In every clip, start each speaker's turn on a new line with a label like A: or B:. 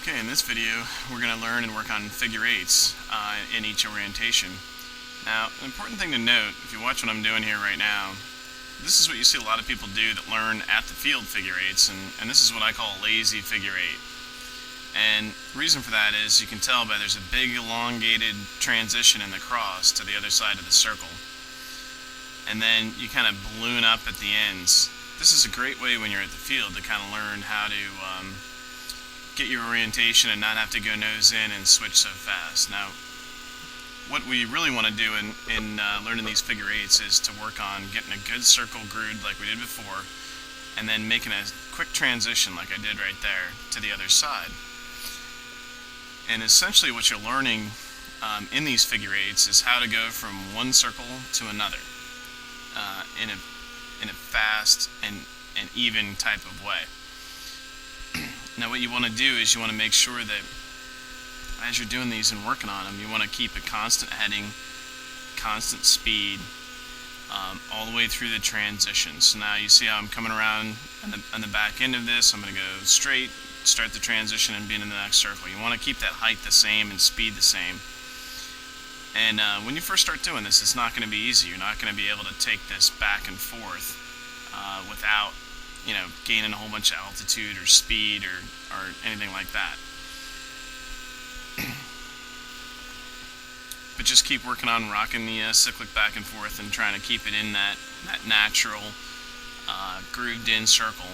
A: Okay, in this video we're going to learn and work on figure eights in each orientation. Now, an important thing to note, if you watch what I'm doing here right now, this is what you see a lot of people do that learn at the field figure eights, and this is what I call a lazy figure eight. And the reason for that is you can tell by there's a big elongated transition in the cross to the other side of the circle. And then you kind of balloon up at the ends. This is a great way when you're at the field to kind of learn how to get your orientation and not have to go nose in and switch so fast. Now, what we really want to do in learning these figure eights is to work on getting a good circle grooved like we did before, and then making a quick transition like I did right there to the other side. And essentially what you're learning in these figure eights is how to go from one circle to another in a fast and even type of way. Now what you want to do is you want to make sure that as you're doing these and working on them, you want to keep a constant heading, constant speed, all the way through the transition. So now you see how I'm coming around on the back end of this. I'm going to go straight, start the transition, and be in the next circle. You want to keep that height the same and speed the same. And when you first start doing this, it's not going to be easy. You're not going to be able to take this back and forth without gaining a whole bunch of altitude or speed or anything like that. But just keep working on rocking the cyclic back and forth and trying to keep it in that natural grooved in circle.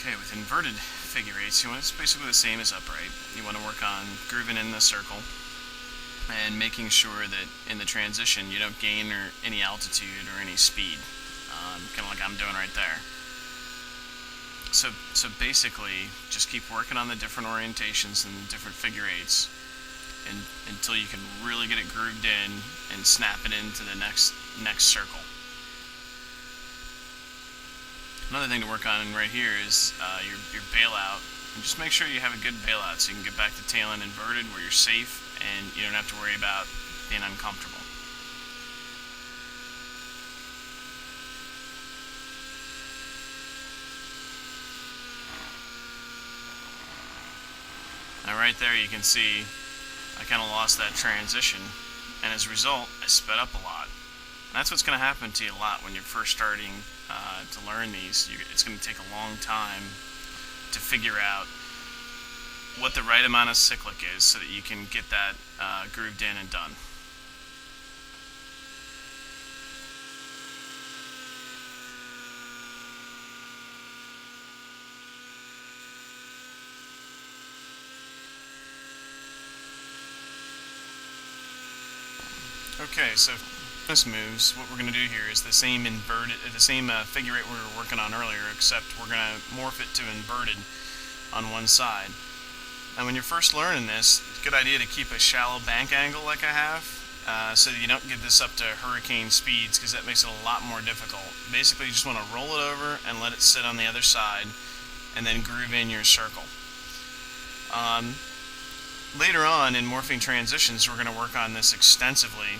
A: Okay, with inverted figure eights, it's basically the same as upright. You want to work on grooving in the circle and making sure that in the transition you don't gain any altitude or any speed, kind of like I'm doing right there. So basically, just keep working on the different orientations and the different figure eights until you can really get it grooved in and snap it into the next circle. Another thing to work on right here is your bailout. And just make sure you have a good bailout so you can get back to tail end inverted where you're safe and you don't have to worry about being uncomfortable. Now right there you can see I kind of lost that transition, and as a result I sped up a lot. And that's what's going to happen to you a lot when you're first starting to learn these. It's going to take a long time to figure out what the right amount of cyclic is so that you can get that grooved in and done. Okay, so this moves, what we're going to do here is the same figure eight we were working on earlier, except we're going to morph it to inverted on one side. Now when you're first learning this, it's a good idea to keep a shallow bank angle like I have, so that you don't get this up to hurricane speeds, because that makes it a lot more difficult. Basically you just want to roll it over and let it sit on the other side, and then groove in your circle. Later on in morphing transitions, we're going to work on this extensively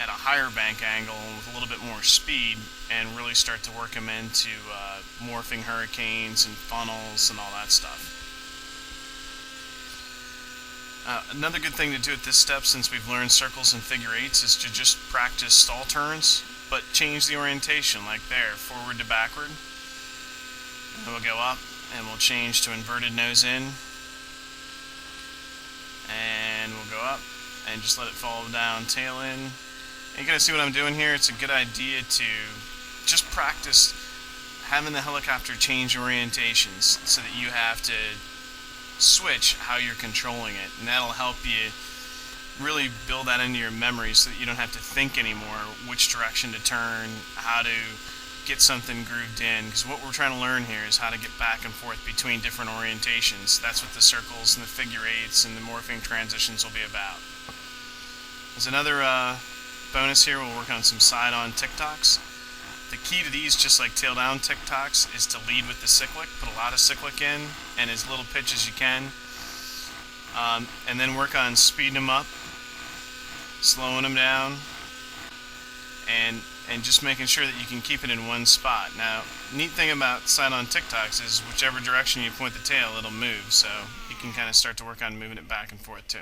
A: at a higher bank angle with a little bit more speed, and really start to work them into morphing hurricanes and funnels and all that stuff. Another good thing to do at this step, since we've learned circles and figure eights, is to just practice stall turns, but change the orientation, like there, forward to backward. And we'll go up, and we'll change to inverted nose in, and we'll go up, and just let it fall down, tail in. And you guys see what I'm doing here? It's a good idea to just practice having the helicopter change orientations so that you have to switch how you're controlling it, and that'll help you really build that into your memory so that you don't have to think anymore which direction to turn, how to get something grooved in, because what we're trying to learn here is how to get back and forth between different orientations. That's what the circles and the figure eights and the morphing transitions will be about. There's another bonus here. We'll work on some side-on tick-tocks. The key to these, just like tail-down tick-tocks, is to lead with the cyclic. Put a lot of cyclic in and as little pitch as you can, and then work on speeding them up, slowing them down, and and just making sure that you can keep it in one spot. Now, neat thing about side-on tic-tocs is whichever direction you point the tail, it'll move, so you can kind of start to work on moving it back and forth too.